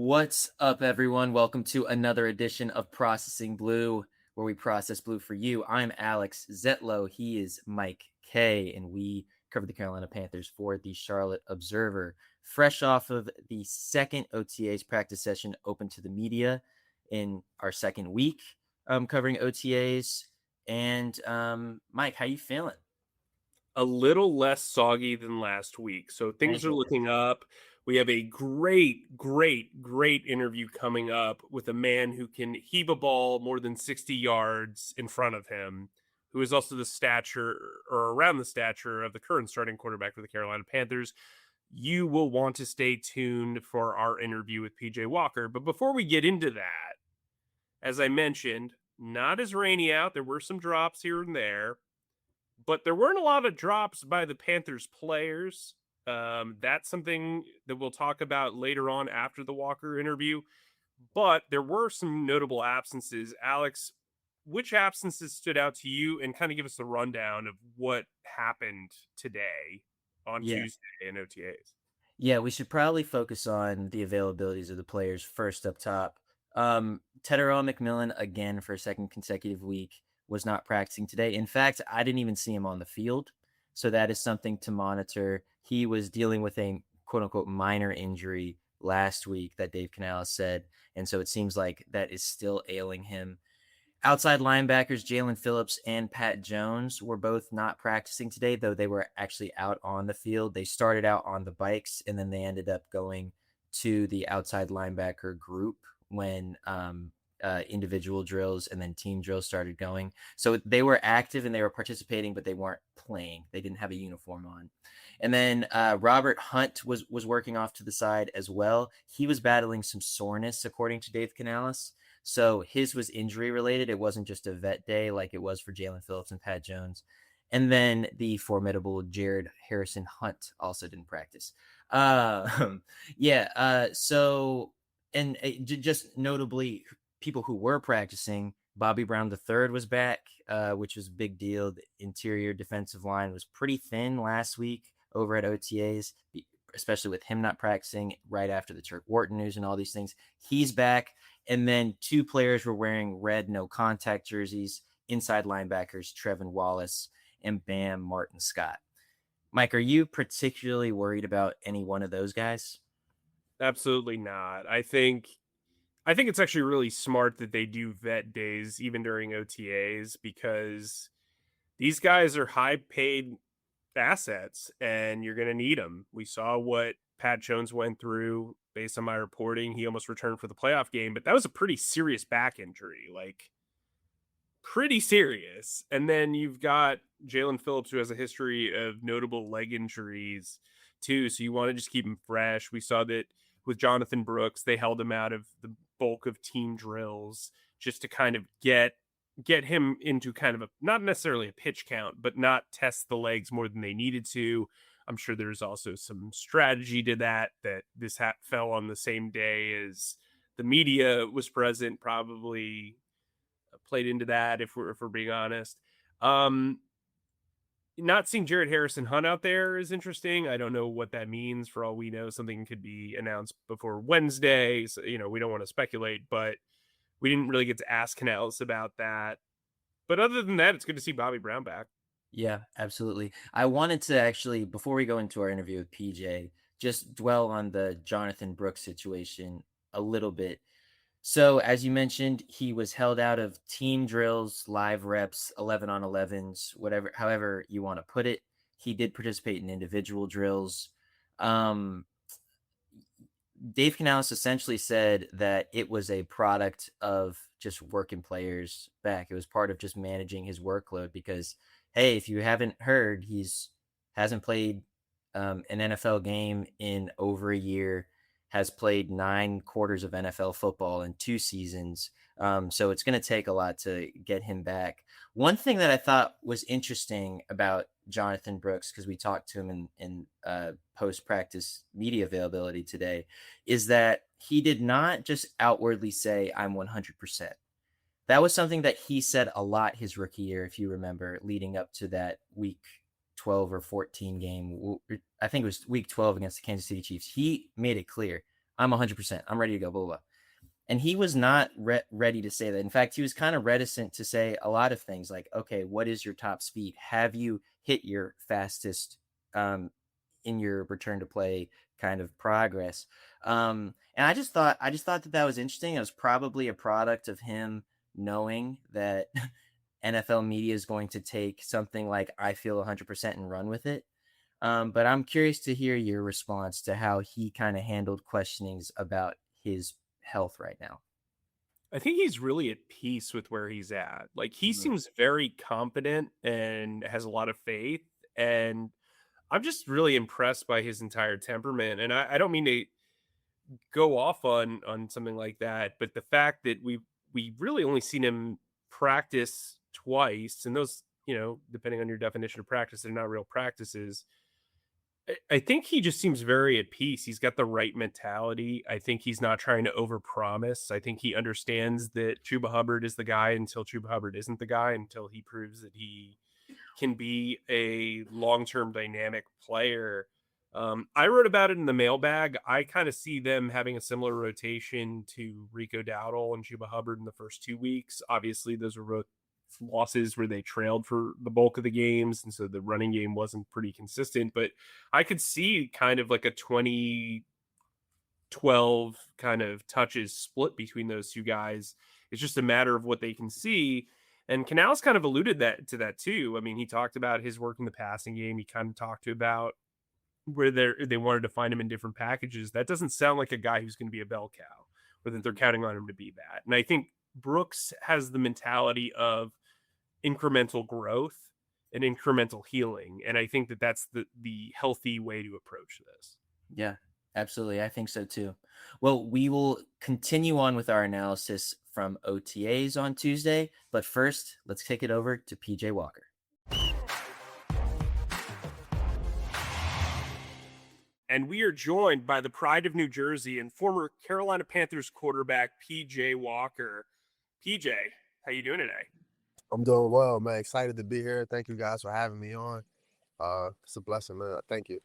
What's up, everyone? Welcome to another edition of Processing Blue, where we process blue for you. I'm Alex Zietlow. He is Mike Kaye, and we cover the Carolina Panthers for the Charlotte Observer. Fresh off of the second OTAs practice session open to the media in our second week covering OTAs. And Mike, how you feeling? A little less soggy than last week. So Thank things are goodness. looking up. We have a great interview coming up with a man who can heave a ball more than 60 yards in front of him, who is also the stature or around the stature of the current starting quarterback for the Carolina Panthers. You will want to stay tuned for our interview with PJ Walker. But before we get into that, as I mentioned, not as rainy out. There were some drops here and there, but there weren't a lot of drops by the Panthers players. That's something that we'll talk about later on after the Walker interview. But there were some notable absences. Alex, which absences stood out to you, and kind of give us a rundown of what happened today on Yeah. Tuesday in OTAs? Yeah, we should probably focus on the availabilities of the players first up top. Tetairoa McMillan, again for a second consecutive week, was not practicing today. In fact, I didn't even see him on the field. So that is something to monitor. He was dealing with a quote unquote minor injury last week that Dave Canales said. And so it seems like that is still ailing him. Outside linebackers Jalen Phillips and Pat Jones were both not practicing today, though they were actually out on the field. They started out on the bikes, and then they ended up going to the outside linebacker group when individual drills and then team drills started going. So they were active and they were participating, but they weren't playing. They didn't have a uniform on. And then Robert Hunt was working off to the side as well. He was battling some soreness, according to Dave Canales. So his was injury related. It wasn't just a vet day like it was for Jalen Phillips and Pat Jones. And then the formidable Jared Harrison Hunt also didn't practice. Uh, yeah. So, and just notably, people who were practicing, Bobby Brown III was back, which was a big deal. The interior defensive line was pretty thin last week over at OTAs, especially with him not practicing right after the Turk Wharton news and all these things. He's back. And then two players were wearing red no contact jerseys, inside linebackers Trevin Wallace and Bam Martin Scott. Mike, are you particularly worried about any one of those guys? Absolutely not. I think it's actually really smart that they do vet days even during OTAs, because these guys are high paid assets and you're going to need them. We saw what Pat Jones went through based on my reporting. He almost returned for the playoff game, but that was a pretty serious back injury, like pretty serious. And then you've got Jalen Phillips, who has a history of notable leg injuries too. So you want to just keep him fresh. We saw that with Jonathon Brooks, they held him out of the bulk of team drills just to kind of get him into kind of a, not necessarily a pitch count, but not test the legs more than they needed to. I'm sure there's also some strategy to that this hat fell on the same day as the media was present, probably played into that, if we're being honest. Um, Not seeing Jared Harrison Hunt out there is interesting. I don't know what that means. For all we know, something could be announced before Wednesday. So, we don't want to speculate, but we didn't really get to ask Canales about that. But other than that, it's good to see Bobby Brown back. Yeah, absolutely. I wanted to actually, before we go into our interview with PJ, just dwell on the Jonathon Brooks situation a little bit. So, as you mentioned, he was held out of team drills, live reps, 11 on 11s, whatever, however you want to put it. He did participate in individual drills. Um, Dave Canales essentially said that it was a product of just working players back. It was part of just managing his workload because, hey, if you haven't heard, he's hasn't played an NFL game in over a year, has played 9 quarters of NFL football in 2 seasons. So it's going to take a lot to get him back. One thing that I thought was interesting about Jonathon Brooks, because we talked to him in post practice media availability today, is that he did not just outwardly say, I'm 100%. That was something that he said a lot his rookie year, if you remember, leading up to that week 12 or 14 game. I think it was week 12 against the Kansas City Chiefs. He made it clear, I'm 100%. I'm ready to go, blah, blah, blah. And he was not ready to say that. In fact, he was kind of reticent to say a lot of things like, okay, what is your top speed? Have you hit your fastest um, in your return to play kind of progress? And I just thought that that was interesting. It was probably a product of him knowing that NFL media is going to take something like I feel 100% and run with it. But I'm curious to hear your response to how he kind of handled questionings about his health right now. I think he's really at peace with where he's at. Like, he Mhm. seems very confident and has a lot of faith, and I'm just really impressed by his entire temperament, and I don't mean to go off on something like that, but the fact that we really only seen him practice twice, and those, depending on your definition of practice, they're not real practices. I think he just seems very at peace. He's got the right mentality. I think he's not trying to overpromise. I think he understands that Chuba Hubbard is the guy until Chuba Hubbard isn't the guy, until he proves that he can be a long-term dynamic player. I wrote about it in the mailbag. I kind of see them having a similar rotation to Rico Dowdle and Chuba Hubbard in the first 2 weeks. Obviously, those were both losses where they trailed for the bulk of the games, and so the running game wasn't pretty consistent. But I could see kind of like a 2012 kind of touches split between those two guys. It's just a matter of what they can see. And Canals kind of alluded that to that too. I mean, he talked about his work in the passing game. He kind of talked about where they wanted to find him in different packages. That doesn't sound like a guy who's going to be a bell cow, or that they're counting on him to be that. And I think Brooks has the mentality of incremental growth and incremental healing. And I think that that's the healthy way to approach this. Yeah, absolutely. I think so too. Well, we will continue on with our analysis from OTAs on Tuesday, but first, let's kick it over to PJ Walker. And we are joined by the pride of New Jersey and former Carolina Panthers quarterback PJ Walker. PJ, how you doing today? I'm doing well, man. Excited to be here. Thank you guys for having me on. It's a blessing, man. Thank you.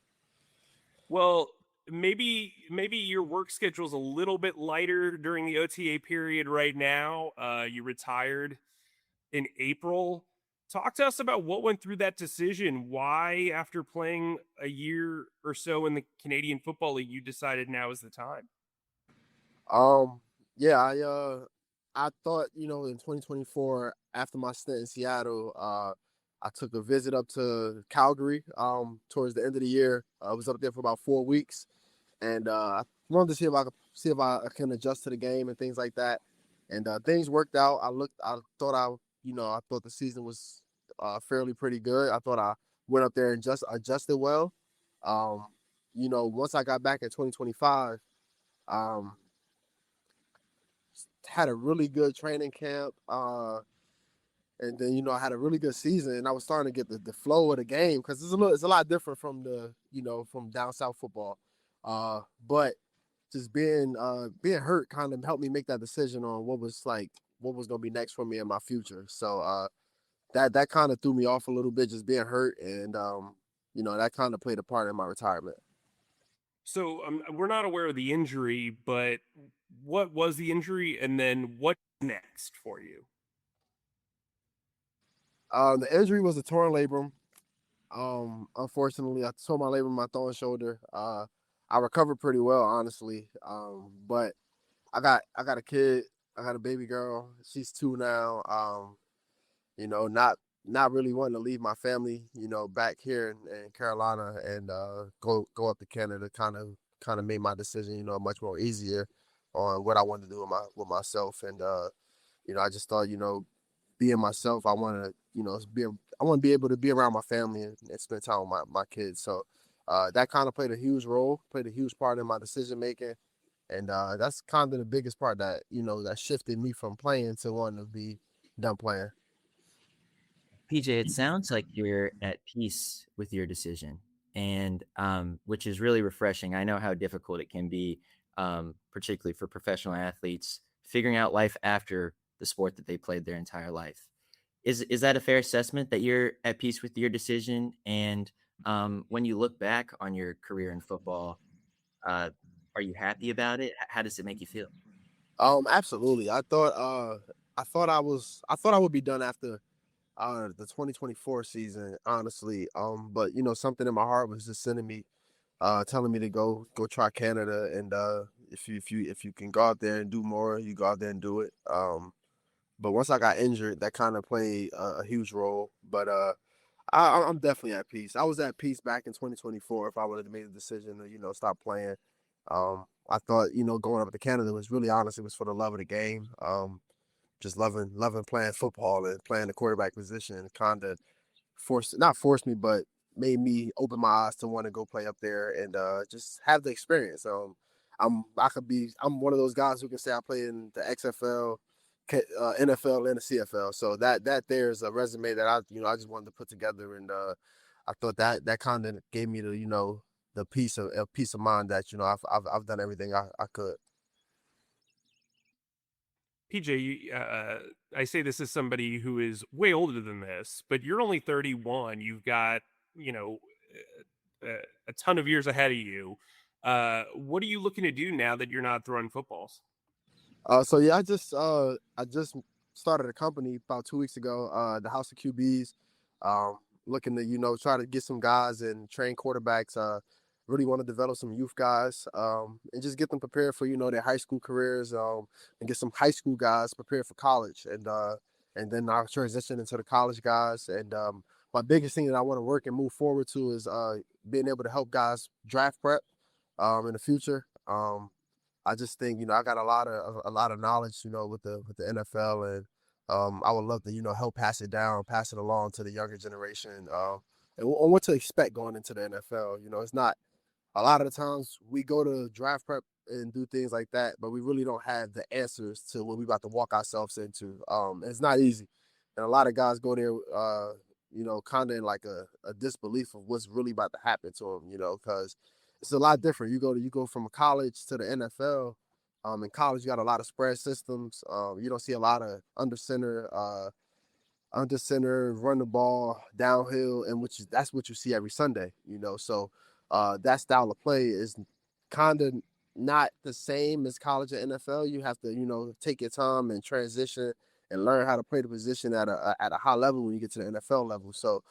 Well, maybe your work schedule is a little bit lighter during the OTA period right now. You retired in April. Talk to us about what went through that decision. Why, after playing a year or so in the Canadian Football League, you decided now is the time? Um, yeah, I thought, in 2024, after my stint in Seattle, I took a visit up to Calgary, towards the end of the year. I was up there for about 4 weeks, and I wanted to see if I can adjust to the game and things like that. And things worked out. I thought the season was fairly pretty good. I thought I went up there and just adjusted well. Um, once I got back in 2025, um, had a really good training camp. And then, I had a really good season, and I was starting to get the flow of the game, because it's a lot different from from down south football. But just being hurt kind of helped me make that decision on what was going to be next for me in my future. So that kind of threw me off a little bit, just being hurt, and that kind of played a part in my retirement. So we're not aware of the injury, but what was the injury, and then what next for you? The injury was a torn labrum. Unfortunately, I tore my labrum in my throwing shoulder. I recovered pretty well, honestly. But I got a kid. I got a baby girl. She's 2 now. Not really wanting to leave my family, back here in Carolina, and go up to Canada. Kind of made my decision, much more easier on what I wanted to do with myself. And I just thought, being myself, I want to be able to be around my family, and spend time with my kids. So that kind of played a huge part in my decision making. And that's kind of the biggest part that shifted me from playing to wanting to be done playing. PJ, it sounds like you're at peace with your decision, and which is really refreshing. I know how difficult it can be, particularly for professional athletes, figuring out life after the sport that they played their entire life. Is that a fair assessment that you're at peace with your decision? And when you look back on your career in football, Are you happy about it? How does it make you feel? Absolutely. I thought I would be done after the 2024 season, honestly. But something in my heart was just sending me, telling me to go try Canada, and if you can go out there and do more, you go out there and do it. But once I got injured, that kind of played a huge role. But I'm definitely at peace. I was at peace back in 2024 if I would have made the decision to stop playing. I thought going up to Canada was really honest. It was for the love of the game. Just loving playing football and playing the quarterback position. Kind of not forced me, but made me open my eyes to want to go play up there and just have the experience. I'm one of those guys who can say I played in the XFL, NFL, and the CFL. So that there's a resume that I just wanted to put together, and I thought that kind of gave me the peace of mind that I've done everything I could. PJ, I say this as somebody who is way older than this, but you're only 31. You've got, you know, a ton of years ahead of you. What are you looking to do now that you're not throwing footballs? So yeah, I just started a company about 2 weeks ago. The House of QBs. Looking to try to get some guys and train quarterbacks. Really want to develop some youth guys. And just get them prepared for their high school careers. And get some high school guys prepared for college. And then I'll transition into the college guys. And my biggest thing that I want to work and move forward to is being able to help guys draft prep. In the future. I just think I got a lot of knowledge with the NFL, and I would love to help pass it down, pass it along to the younger generation, and on what to expect going into the NFL. It's not a lot of the times we go to draft prep and do things like that, but we really don't have the answers to what we about to walk ourselves into. It's not easy, and a lot of guys go there, kind of in like a disbelief of what's really about to happen to them. Because it's a lot different. You go from college to the NFL. In college, you got a lot of spread systems. You don't see a lot of under center, run the ball downhill, and that's what you see every Sunday. So that style of play is kind of not the same as college or NFL. You have to take your time and transition and learn how to play the position at a high level when you get to the NFL level. So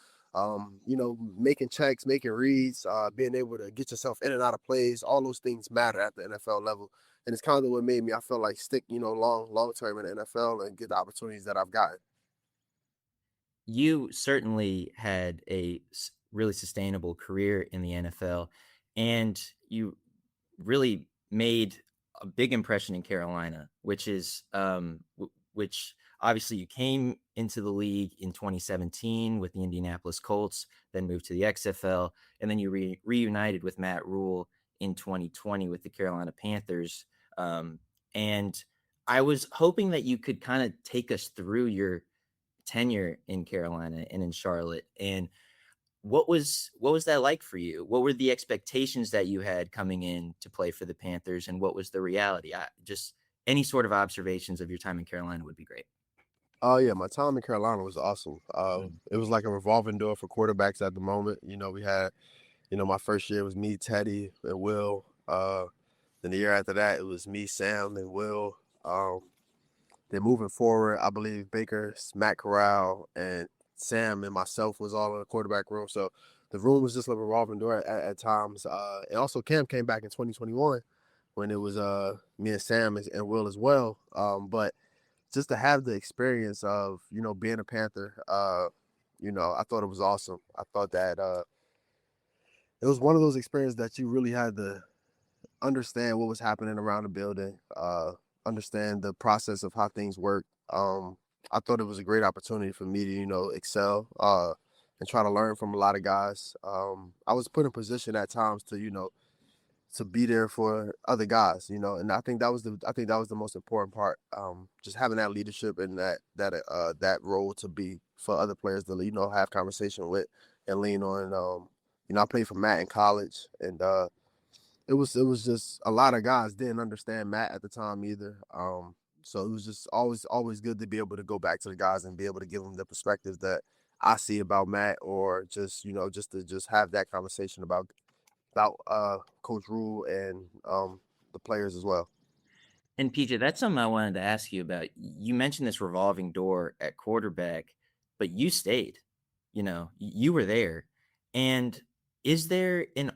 making checks, making reads, being able to get yourself in and out of plays, all those things matter at the NFL level. And it's kind of what made me, I feel like, stick, long term in the NFL and get the opportunities that I've gotten. You certainly had a really sustainable career in the NFL, and you really made a big impression in Carolina, which obviously you came into the league in 2017 with the Indianapolis Colts, then moved to the XFL, and then you reunited with Matt Rule in 2020 with the Carolina Panthers. And I was hoping that you could kind of take us through your tenure in Carolina and in Charlotte, and what was that like for you? What were the expectations that you had coming in to play for the Panthers, and what was the reality? Just any sort of observations of your time in Carolina would be great. Oh yeah, my time in Carolina was awesome. Mm. It was like a revolving door for quarterbacks at the moment. We had, my first year was me, Teddy, and Will. Then the year after that, it was me, Sam, and Will. Then moving forward, I believe Baker, Matt Corral, and Sam and myself was all in the quarterback room. So the room was just a revolving door at times. And also Cam came back in 2021 when it was me and Sam and Will as well. But just to have the experience of being a Panther, I thought it was awesome. I thought that it was one of those experiences that you really had to understand what was happening around the building, understand the process of how things work. I thought it was a great opportunity for me to, excel and try to learn from a lot of guys. I was put in position at times to, to be there for other guys, and I think that was the most important part. Just having that leadership and that role to be for other players to have conversation with and lean on. I played for Matt in college, and it was just a lot of guys didn't understand Matt at the time either. So it was just always good to be able to go back to the guys and be able to give them the perspective that I see about Matt, or just just to have that conversation about Coach Rule and the players as well. And PJ, that's something I wanted to ask you about. You mentioned this revolving door at quarterback, but you stayed. You were there. And is there and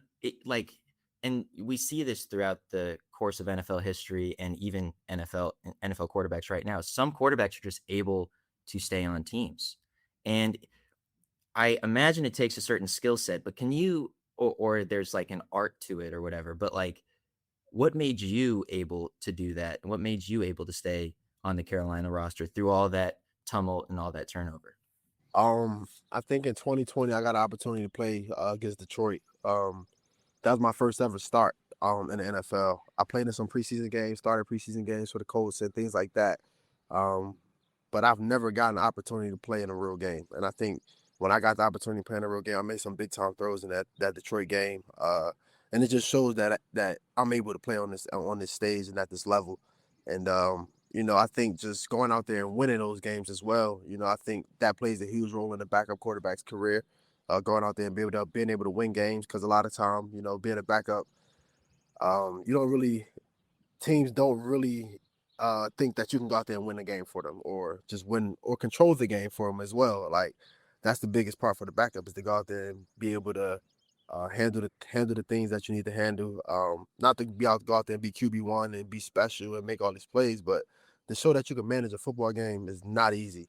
we see this throughout the course of NFL history and even NFL quarterbacks right now. Some quarterbacks are just able to stay on teams. And I imagine it takes a certain skill set, but can you or there's like an art to it or whatever, but like what made you able to do that? And what made you able to stay on the Carolina roster through all that tumult and all that turnover? I think in 2020 I got an opportunity to play against Detroit. That was my first ever start in the NFL. I played in some preseason games, started preseason games for the Colts and things like that. Um, but I've never gotten an opportunity to play in a real game. And I think when I got the opportunity to play in a real game, I made some big time throws in that Detroit game. And it just shows that I'm able to play on this stage and at this level. And I think just going out there and winning those games as well, I think that plays a huge role in the backup quarterback's career. Going out there and being able to win games, because a lot of time, being a backup, you don't really teams don't really think that you can go out there and win the game for them, or just win or control the game for them as well. Like that's the biggest part for the backup, is to go out there and be able to handle the things that you need to handle. Not to go out there and be QB1 and be special and make all these plays, but to show that you can manage a football game is not easy.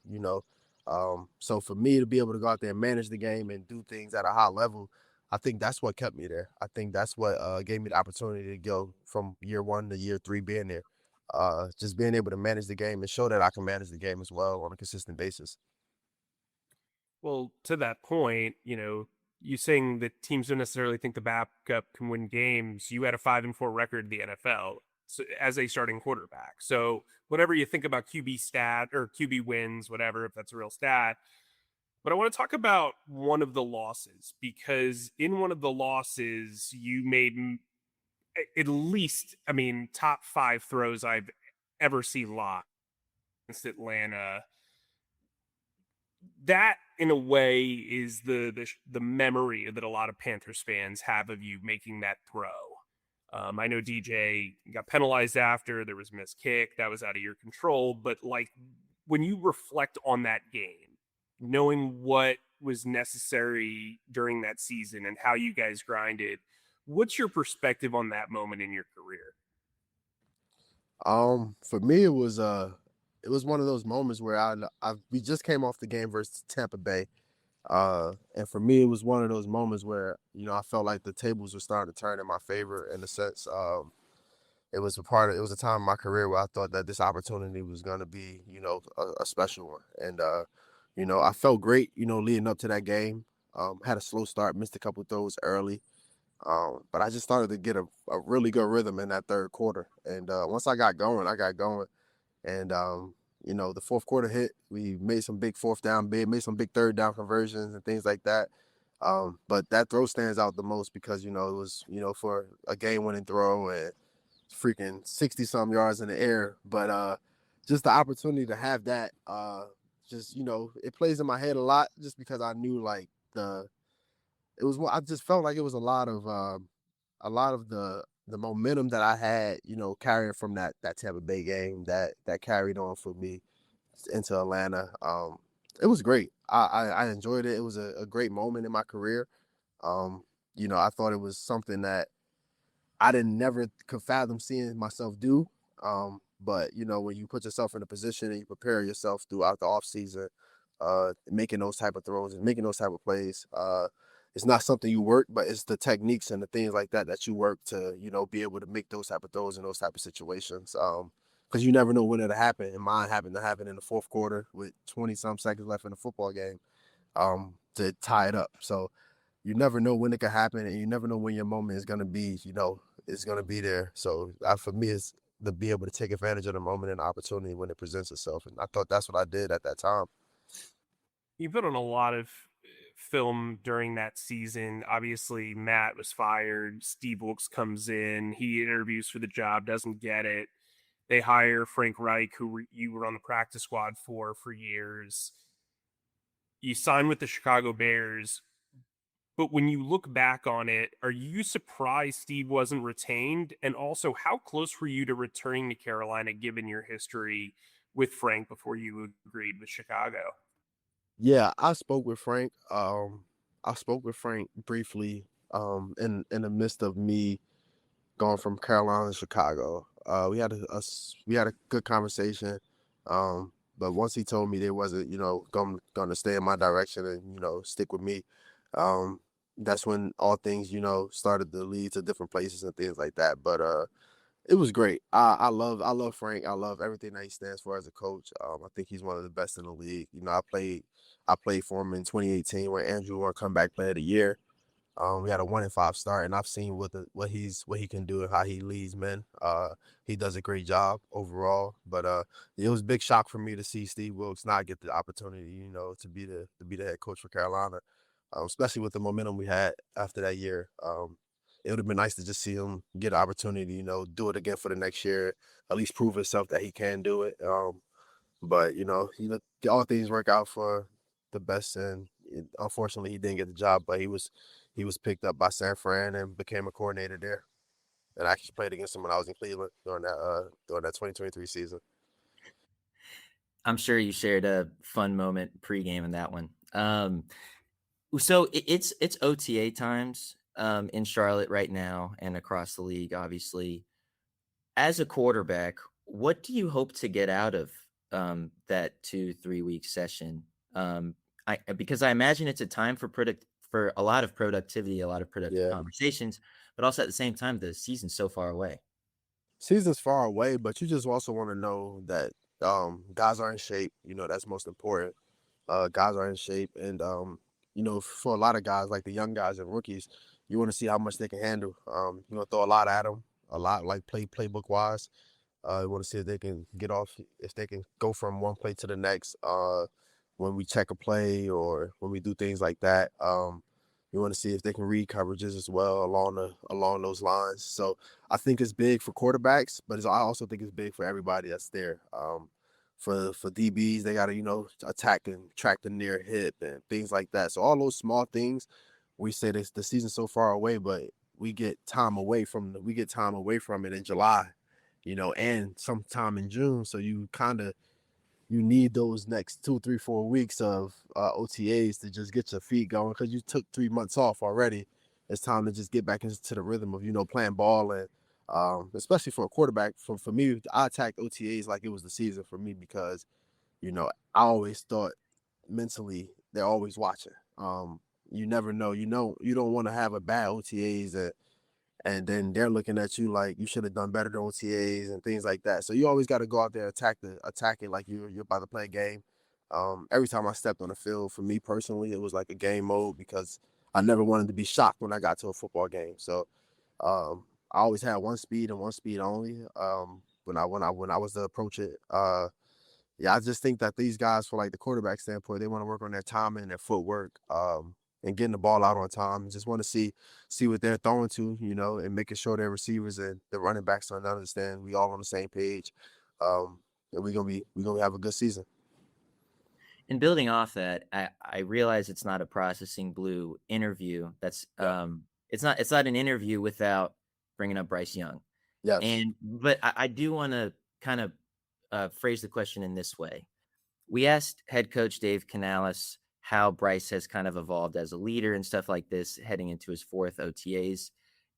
So for me to be able to go out there and manage the game and do things at a high level, I think that's what kept me there. I think that's what gave me the opportunity to go from year 1 to year 3 being there. Just being able to manage the game and show that I can manage the game as well on a consistent basis. Well, to that point, you saying that teams don't necessarily think the backup can win games. You had a 5-4 record in the NFL as a starting quarterback. So whatever you think about QB stat or QB wins, whatever, if that's a real stat. But I want to talk about one of the losses, because in one of the losses, you made at least, top 5 throws I've ever seen live against Atlanta. That, in a way, is the memory that a lot of Panthers fans have of you making that throw. I know DJ got penalized after. There was a missed kick. That was out of your control. But, like, when you reflect on that game, knowing what was necessary during that season and how you guys grinded, what's your perspective on that moment in your career? For me, it was one of those moments where we just came off the game versus Tampa Bay. And for me, it was one of those moments where, I felt like the tables were starting to turn in my favor, in a sense. It was a time in my career where I thought that this opportunity was going to be, a special one. And, I felt great, leading up to that game. Had a slow start, missed a couple throws early. But I just started to get a really good rhythm in that third quarter. And once I got going. And, the fourth quarter hit. We made some big made some big third down conversions and things like that. But that throw stands out the most because, it was, for a game-winning throw and freaking 60-some yards in the air. But just the opportunity to have that, it plays in my head a lot, just because I knew, like, I just felt like it was a lot of the momentum that I had, carrying from that Tampa Bay game that carried on for me into Atlanta. It was great. I enjoyed it. It was a great moment in my career. I thought it was something that I never could fathom seeing myself do. But when you put yourself in a position and you prepare yourself throughout the off season, making those type of throws and making those type of plays, it's not something you work, but it's the techniques and the things like that you work to, be able to make those type of throws in those type of situations. Because you never know when it'll happen. And mine happened to happen in the fourth quarter with 20-some seconds left in the football game, to tie it up. So you never know when it could happen, and you never know when your moment is going to be, it's going to be there. So for me, it's to be able to take advantage of the moment and the opportunity when it presents itself. And I thought that's what I did at that time. You put on a lot of film during that season. Obviously, Matt was fired. Steve Wilkes comes in. He interviews for the job, doesn't get it. They hire Frank Reich, who you were on the practice squad for years. You sign with the Chicago Bears. But when you look back on it, are you surprised Steve wasn't retained? And also, how close were you to returning to Carolina given your history with Frank before you agreed with Chicago? Yeah, I spoke with Frank. I spoke with Frank briefly in the midst of me going from Carolina to Chicago. We had a good conversation. But once he told me they wasn't, going to stay in my direction and, stick with me, um, that's when all things, started to lead to different places and things like that. But it was great. I love Frank. I love everything that he stands for as a coach. I think he's one of the best in the league. I played for him in 2018 when Andrew won Comeback Player of the Year. We had a 1-5 start, and I've seen what he can do and how he leads men. He does a great job overall. But it was a big shock for me to see Steve Wilkes not get the opportunity, to be the head coach for Carolina, especially with the momentum we had after that year. It would have been nice to just see him get an opportunity, do it again for the next year, at least prove himself that he can do it. But all things work out for the best, and unfortunately, he didn't get the job. But he was picked up by San Fran and became a coordinator there. And I actually played against him when I was in Cleveland during that 2023 season. I'm sure you shared a fun moment pregame in that one. So it's OTA times in Charlotte right now and across the league, obviously. As a quarterback, what do you hope to get out of that 2-3 week session? Because I imagine it's a time for a lot of productivity, a lot of productive Yeah. conversations, but also at the same time, the season's so far away. Season's far away, but you just also want to know that guys are in shape. That's most important. Guys are in shape, and for a lot of guys, like the young guys and rookies, you want to see how much they can handle. You want to throw a lot at them, a lot like playbook wise. You want to see if they can get off, if they can go from one play to the next. When we check a play or when we do things like that, you want to see if they can read coverages as well along those lines. So I think it's big for quarterbacks, but I also think it's big for everybody that's there. For DBs, they got to attack and track the near hip and things like that. So all those small things, we say this the season's so far away, but we get time away from it in July, and sometime in June. So you need those next 2, 3, 4 weeks of OTAs to just get your feet going because you took 3 months off already. It's time to just get back into the rhythm of playing ball, and especially for a quarterback. For me, I attacked OTAs like it was the season for me because I always thought mentally they're always watching. You never know. You don't want to have a bad OTAs and then they're looking at you like you should have done better than OTAs and things like that. So you always got to go out there attack it like you're about to play a game. Every time I stepped on the field, for me personally, it was like a game mode because I never wanted to be shocked when I got to a football game. So I always had one speed and one speed only. When I was to approach it, yeah, I just think that these guys, for like the quarterback standpoint, they want to work on their timing and their footwork, and getting the ball out on time. And just want to see what they're throwing to, and making sure their receivers and the running backs understand we all on the same page. And we gonna have a good season. And building off that, I realize it's not a Processing Blue interview. That's Yeah. it's not an interview without bringing up Bryce Young. Yes. But I do want to kind of phrase the question in this way. We asked head coach Dave Canales how Bryce has kind of evolved as a leader and stuff like this heading into his fourth OTAs.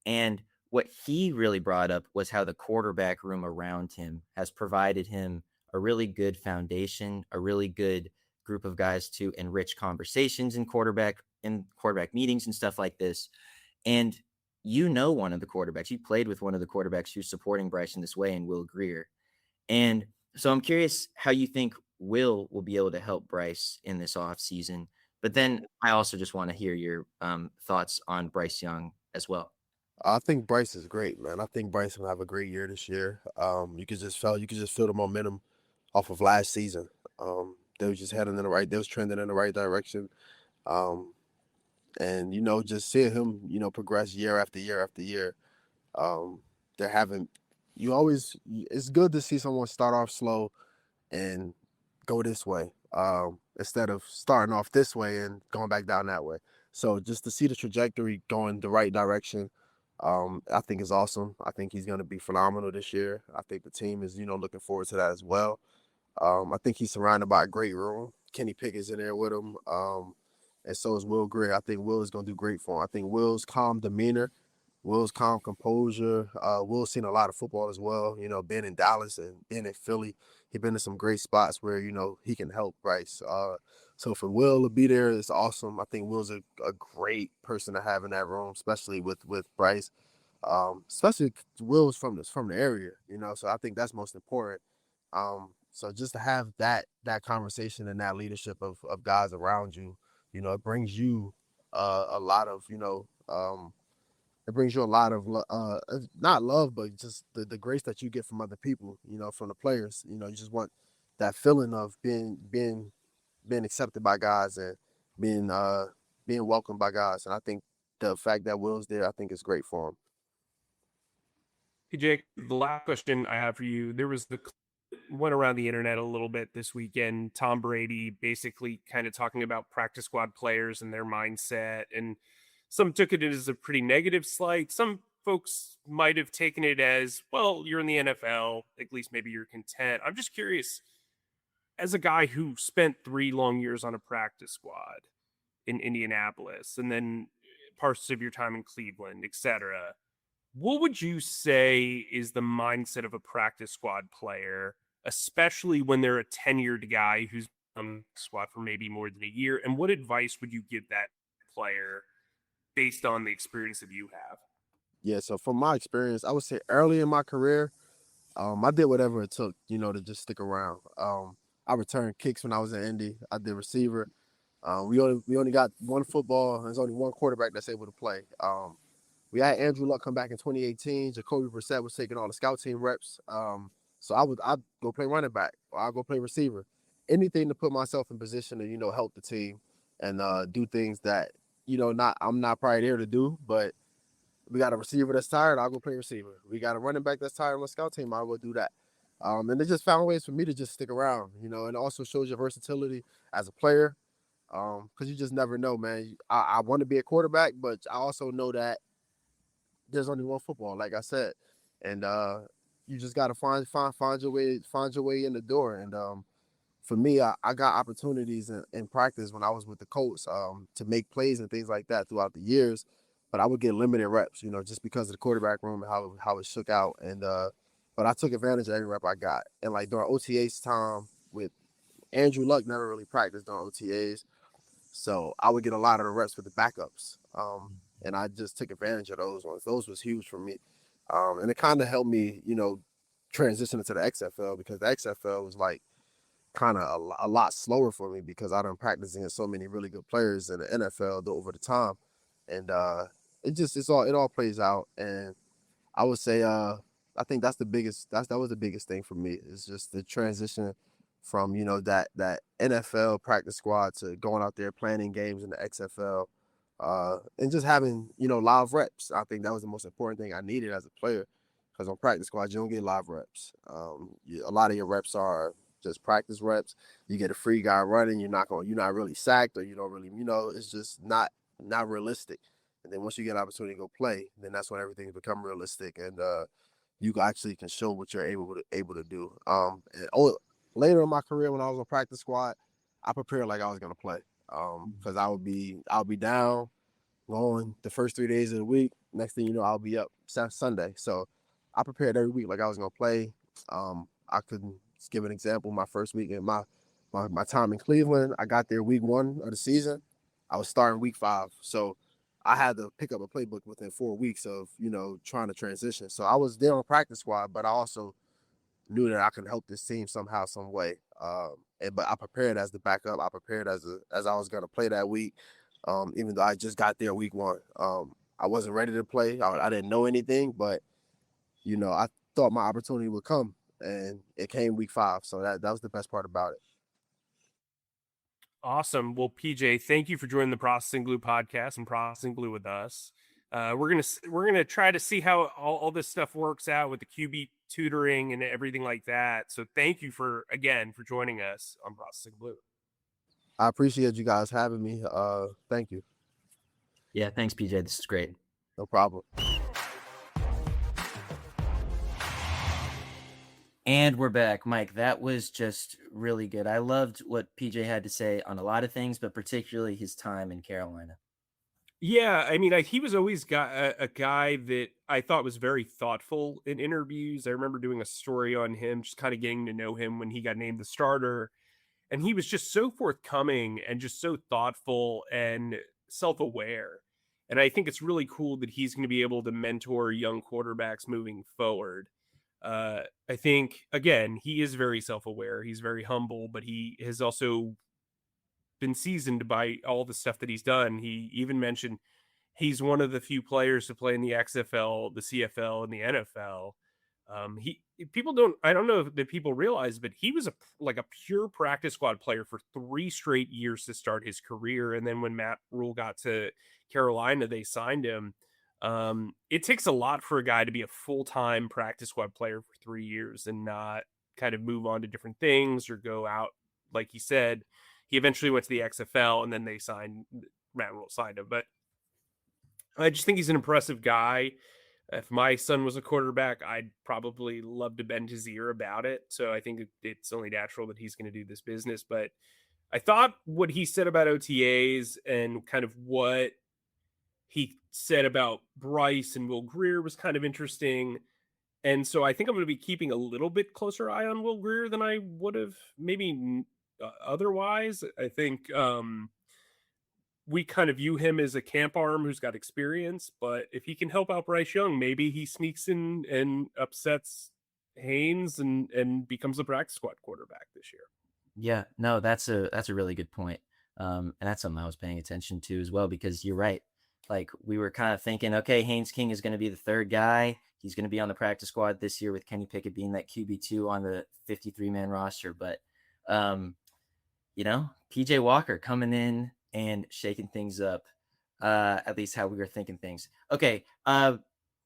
And what he really brought up was how the quarterback room around him has provided him a really good foundation, a really good group of guys to enrich conversations in quarterback meetings and stuff like this. And one of the quarterbacks, you played with one of the quarterbacks who's supporting Bryce in this way, and Will Greer. And so I'm curious how you think will be able to help Bryce in this offseason. But then I also just want to hear your thoughts on Bryce Young as well. I think Bryce is great, man. I think Bryce will have a great year this year. You could just feel the momentum off of last season. They was just they was trending in the right direction. Um, and just seeing him, progress year after year after year. Um, they're having you always it's good to see someone start off slow and go this way, instead of starting off this way and going back down that way. So just to see the trajectory going the right direction, I think is awesome. I think he's going to be phenomenal this year. I think the team is, looking forward to that as well. I think he's surrounded by a great room. Kenny Pickett's in there with him. And so is Will Greer. I think Will is going to do great for him. I think Will's calm demeanor, Will's calm composure. Will's seen a lot of football as well, being in Dallas and being in Philly. He's been in some great spots where, he can help Bryce. So for Will to be there is awesome. I think Will's a great person to have in that room, especially with Bryce. Especially Will's from the area, so I think that's most important. So just to have that conversation and that leadership of guys around you, it brings you a lot of, it brings you a lot of not love, but just the grace that you get from other people, from the players. You just want that feeling of being accepted by guys and being welcomed by guys. And I think the fact that Will's there, I think is great for him. Hey, Jake, the last question I have for you, there was went around the internet a little bit this weekend. Tom Brady basically kind of talking about practice squad players and their mindset. And some took it as a pretty negative slight. Some folks might have taken it as, well, you're in the NFL. At least maybe you're content. I'm just curious, as a guy who spent 3 long years on a practice squad in Indianapolis and then parts of your time in Cleveland, etc., what would you say is the mindset of a practice squad player, especially when they're a tenured guy who's on the squad for maybe more than a year? And what advice would you give that player based on the experience that you have? Yeah, so from my experience, I would say early in my career, I did whatever it took, to just stick around. I returned kicks when I was in Indy. I did receiver. We only got one football. There's only one quarterback that's able to play. We had Andrew Luck come back in 2018. Jacoby Brissett was taking all the scout team reps. So I'd go play running back or I'd go play receiver. Anything to put myself in position to, help the team and do things that, I'm not probably there to do, but we got a receiver that's tired, I'll go play receiver. We got a running back that's tired on the scout team, I'll go do that. And they just found ways for me to just stick around, and it also shows your versatility as a player. Because you just never know, man. I want to be a quarterback, but I also know that there's only one football, like I said, and you just gotta find your way in the door. And for me, I got opportunities in practice when I was with the Colts to make plays and things like that throughout the years, but I would get limited reps, just because of the quarterback room and how it shook out. And but I took advantage of every rep I got. And like during OTAs time with Andrew Luck, never really practiced during OTAs, so I would get a lot of the reps with the backups. And I just took advantage of those ones. Those was huge for me. And it kind of helped me, transition into the XFL, because the XFL was like kind of a lot slower for me because I done practiced against so many really good players in the NFL over the time. And it all plays out. And I would say I think that was the biggest thing for me, is just the transition from, that NFL practice squad to going out there playing games in the XFL. And just having, live reps. I think that was the most important thing I needed as a player, because on practice squad, you don't get live reps. A lot of your reps are just practice reps. You get a free guy running, you're not really sacked, or you don't really, it's just not realistic. And then once you get an opportunity to go play, then that's when everything's become realistic, and you actually can show what you're able to do. Later in my career, when I was on practice squad, I prepared like I was gonna play. Because I'll be down going the first 3 days of the week. Next thing you know, I'll be up Sunday. So I prepared every week like I was gonna play. I could give an example. My first week in my time in Cleveland, I got there week 1 of the season. I was starting week 5, so I had to pick up a playbook within 4 weeks of trying to transition. So I was there on practice squad, but I also knew that I could help this team somehow, some way. But I prepared as the backup. I prepared as I was gonna play that week. Even though I just got there week 1, I wasn't ready to play. I didn't know anything, but I thought my opportunity would come, and it came week 5. So that was the best part about it. Awesome. Well, PJ, thank you for joining the Processing Glue podcast and Processing Glue with us. We're gonna try to see how all this stuff works out with the QB tutoring and everything like that. So thank you for joining us on Processing Glue. I appreciate you guys having me. Thank you. Yeah, thanks, PJ. This is great. No problem. And we're back. Mike, that was just really good. I loved what PJ had to say on a lot of things, but particularly his time in Carolina. Yeah, I mean, he was always a guy that I thought was very thoughtful in interviews. I remember doing a story on him, just kind of getting to know him when he got named the starter. And he was just so forthcoming and just so thoughtful and self-aware. And I think it's really cool that he's going to be able to mentor young quarterbacks moving forward. I think, again, he is very self-aware. He's very humble, but he has also been seasoned by all the stuff that he's done. He even mentioned he's one of the few players to play in the XFL, the CFL, and the NFL. He people don't I don't know that people realize, but he was a pure practice squad player for 3 straight years to start his career, and then when Matt Rule got to Carolina, they signed him. It takes a lot for a guy to be a full-time practice squad player for 3 years and not kind of move on to different things or go out. Like he said, he eventually went to the XFL, and then Matt Rule signed him. But I just think he's an impressive guy. If my son was a quarterback, I'd probably love to bend his ear about it. So I think it's only natural that he's going to do this business. But I thought what he said about OTAs and kind of what he said about Bryce and Will Grier was kind of interesting. And so I think I'm going to be keeping a little bit closer eye on Will Grier than I would have maybe otherwise. I think we kind of view him as a camp arm who's got experience, but if he can help out Bryce Young, maybe he sneaks in and upsets Haynes and becomes a practice squad quarterback this year. Yeah, no, that's a really good point. And that's something I was paying attention to as well, because you're right. Like, we were kind of thinking, okay, Haynes King is going to be the third guy. He's going to be on the practice squad this year with Kenny Pickett being that QB2 on the 53-man roster. But, PJ Walker coming in and shaking things up, at least how we were thinking things. Okay,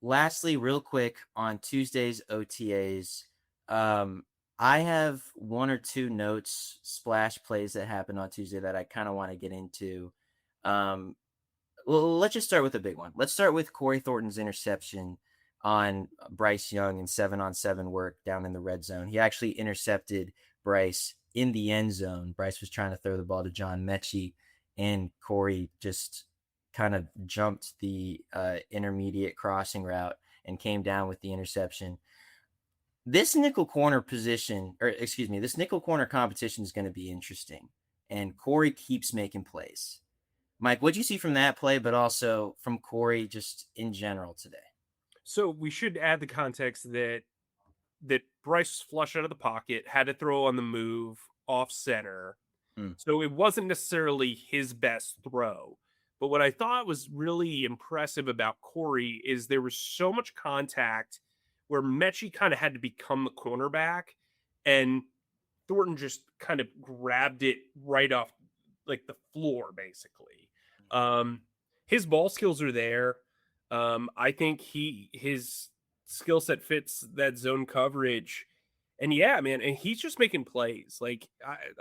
lastly, real quick, on Tuesday's OTAs, I have 1 or 2 notes, splash plays that happened on Tuesday that I kind of want to get into. Well, let's just start with a big one. Let's start with Corey Thornton's interception on Bryce Young in 7-on-7 work down in the red zone. He actually intercepted Bryce in the end zone. Bryce was trying to throw the ball to John Mechie, and Corey just kind of jumped the intermediate crossing route and came down with the interception. This nickel corner competition is going to be interesting, and Corey keeps making plays. Mike, what'd you see from that play, but also from Corey just in general today? So we should add the context that Bryce was flush out of the pocket, had to throw on the move off center. So it wasn't necessarily his best throw. But what I thought was really impressive about Corey is there was so much contact where Mechie kind of had to become the cornerback, and Thornton just kind of grabbed it right off like the floor, basically. His ball skills are there. I think his skill set fits that zone coverage. And yeah, man, and he's just making plays. Like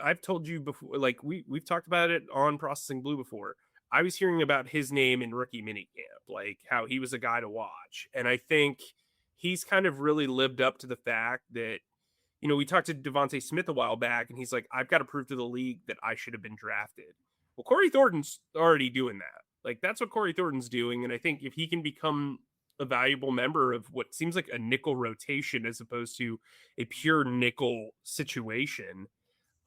I've told you before, like we've talked about it on Processing Blue before. I was hearing about his name in rookie minicamp, like how he was a guy to watch. And I think he's kind of really lived up to the fact that, we talked to Devontae Smith a while back, and he's like, I've got to prove to the league that I should have been drafted. Well, Corey Thornton's already doing that. Like, that's what Corey Thornton's doing. And I think if he can become a valuable member of what seems like a nickel rotation as opposed to a pure nickel situation,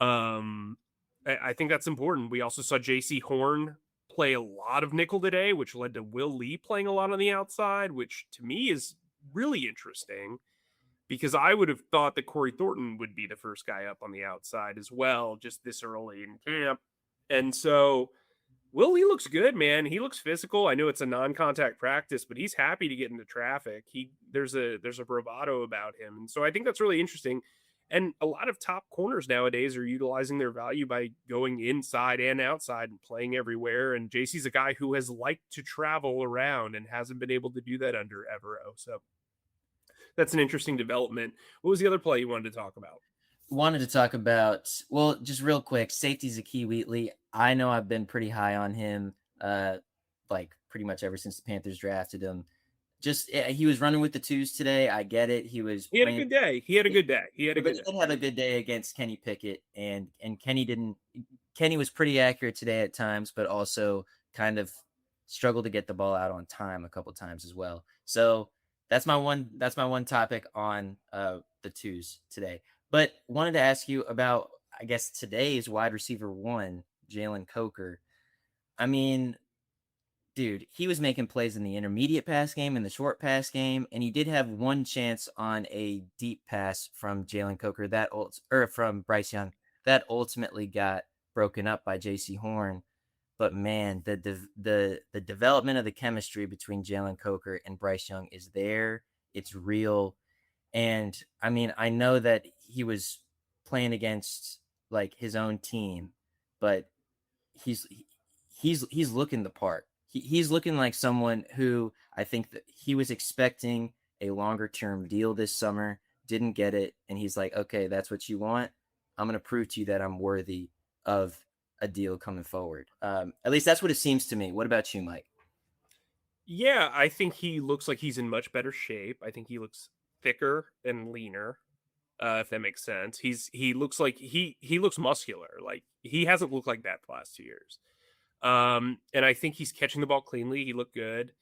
I think that's important. We also saw J.C. Horn play a lot of nickel today, which led to Will Lee playing a lot on the outside, which to me is really interesting, because I would have thought that Corey Thornton would be the first guy up on the outside as well, just this early in camp. And so Will Lee looks good, man. He looks physical. I know it's a non-contact practice, but he's happy to get into traffic. There's a bravado about him. And so I think that's really interesting. And a lot of top corners nowadays are utilizing their value by going inside and outside and playing everywhere. And JC's a guy who has liked to travel around and hasn't been able to do that under Evero. So that's an interesting development. What was the other play you wanted to talk about? Wanted to talk about, well, just real quick, safety's a key Wheatley. I know I've been pretty high on him like pretty much ever since the Panthers drafted him. Just he was running with the twos today. I get it. He had a playing. good day. He had a good day. But he did have a good day against Kenny Pickett, and Kenny didn't. Kenny was pretty accurate today at times, but also kind of struggled to get the ball out on time a couple times as well. So that's my one. That's my one topic on the twos today. But wanted to ask you about, I guess, today's wide receiver one, Jalen Coker. I mean, dude, he was making plays in the intermediate pass game and the short pass game, and he did have one chance on a deep pass from Jalen Coker from Bryce Young that ultimately got broken up by J.C. Horn. But man, the development of the chemistry between Jalen Coker and Bryce Young is there. It's real, and I mean, I know that he was playing against like his own team, but he's he's looking the part. He's looking like someone who I think that he was expecting a longer term deal this summer, didn't get it, and he's like, okay, that's what you want. I'm going to prove to you that I'm worthy of a deal coming forward. At least that's what it seems to me. What about you, Mike? Yeah, I think he looks like he's in much better shape. I think he looks thicker and leaner, if that makes sense. He looks like he looks muscular. Like he hasn't looked like that the last 2 years. And I think he's catching the ball cleanly. He looked good.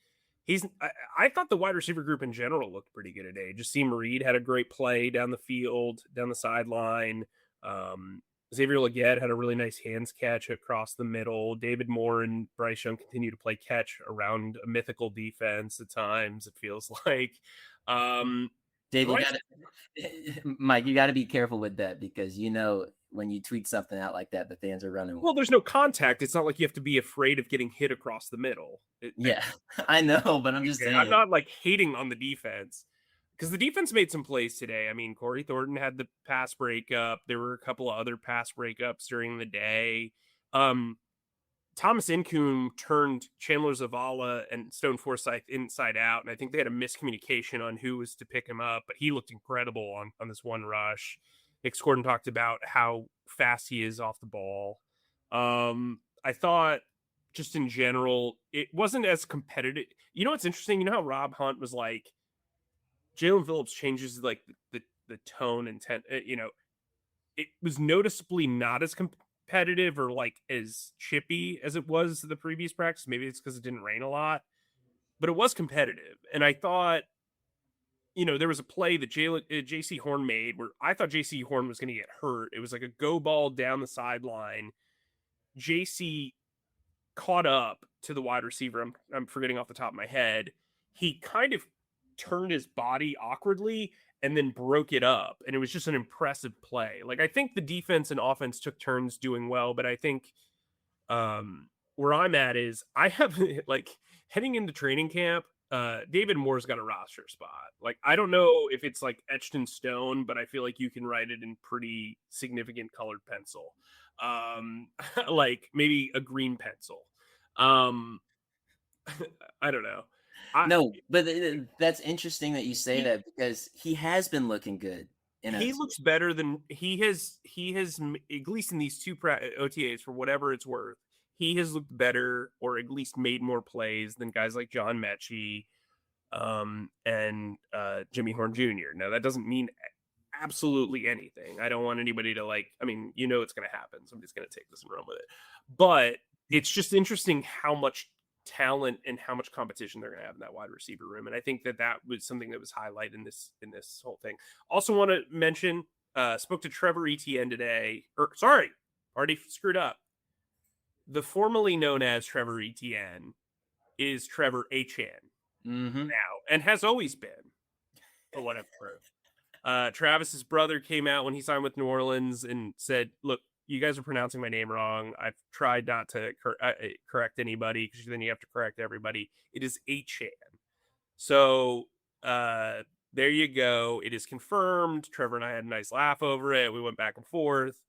I thought the wide receiver group in general looked pretty good today. Jassim Reed had a great play down the field, down the sideline. Xavier Legette had a really nice hands catch across the middle. David Moore and Bryce Young continue to play catch around a mythical defense at times, it feels like. Dave, Bryce, Mike, you got to be careful with that because when you tweet something out like that, the fans are running. Well, there's no contact. It's not like you have to be afraid of getting hit across the middle. Yeah, I know, but I'm just saying. I'm not like hating on the defense because the defense made some plays today. I mean, Corey Thornton had the pass breakup. There were a couple of other pass breakups during the day. Thomas Incoom turned Chandler Zavala and Stone Forsythe inside out, and I think they had a miscommunication on who was to pick him up, but he looked incredible on this one rush. Nick Gordon talked about how fast he is off the ball. I thought just in general, it wasn't as competitive. You know what's interesting? You know how Rob Hunt was like, Jalen Phillips changes like the tone and it was noticeably not as competitive or like as chippy as it was the previous practice. Maybe it's because it didn't rain a lot, but it was competitive. And I thought, there was a play that J.C. Horn made where I thought J.C. Horn was going to get hurt. It was like a go ball down the sideline. J.C. caught up to the wide receiver. I'm forgetting off the top of my head. He kind of turned his body awkwardly and then broke it up. And it was just an impressive play. Like, I think the defense and offense took turns doing well, but I think where I'm at is I have like heading into training camp, David Moore's got a roster spot. Like, I don't know if it's like etched in stone, but I feel like you can write it in pretty significant colored pencil. Like maybe a green pencil. I don't know. No, but that's interesting that you say that because he has been looking good. He looks better than he has, at least in these two OTAs, for whatever it's worth. He has looked better or at least made more plays than guys like John Mechie and Jimmy Horn Jr. Now, that doesn't mean absolutely anything. I don't want anybody to it's going to happen. Somebody's going to take this and run with it. But it's just interesting how much talent and how much competition they're going to have in that wide receiver room. And I think that was something that was highlighted in this whole thing. Also want to mention, spoke to Trevor Etienne today, already screwed up. The formerly known as Trevor Etienne is Trevor Achane now, and has always been, for what I've heard. Travis's brother came out when he signed with New Orleans and said, look, you guys are pronouncing my name wrong. I've tried not to correct anybody because then you have to correct everybody. It is Achane. So there you go. It is confirmed. Trevor and I had a nice laugh over it. We went back and forth.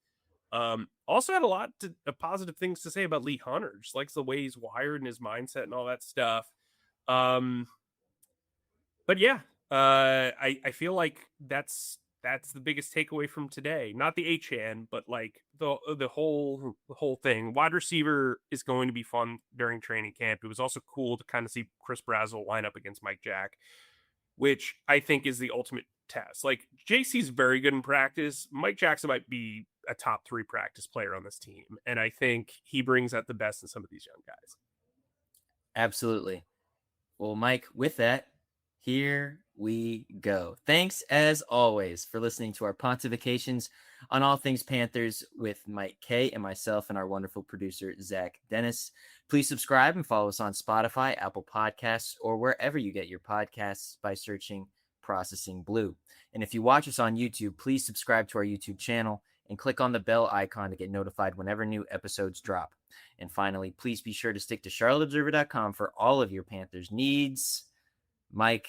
Also had a lot of positive things to say about Lee Hunter. Just likes the way he's wired and his mindset and all that stuff. But yeah, I feel like that's that's the biggest takeaway from today. Not the HN, but like the whole thing. Wide receiver is going to be fun during training camp. It was also cool to kind of see Chris Brazzell line up against Mike Jack, which I think is the ultimate test. Like, JC's very good in practice. Mike Jackson might be a top 3 practice player on this team, and I think he brings out the best in some of these young guys. Absolutely. Well, Mike, with that, here we go. Thanks, as always, for listening to our pontifications on all things Panthers with Mike Kaye and myself and our wonderful producer, Zach Dennis. Please subscribe and follow us on Spotify, Apple Podcasts, or wherever you get your podcasts by searching Processing Blue. And if you watch us on YouTube, please subscribe to our YouTube channel and click on the bell icon to get notified whenever new episodes drop. And finally, please be sure to stick to charlotteobserver.com for all of your Panthers needs. Mike,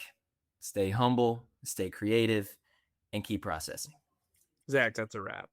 stay humble, stay creative, and keep processing. Zach, that's a wrap.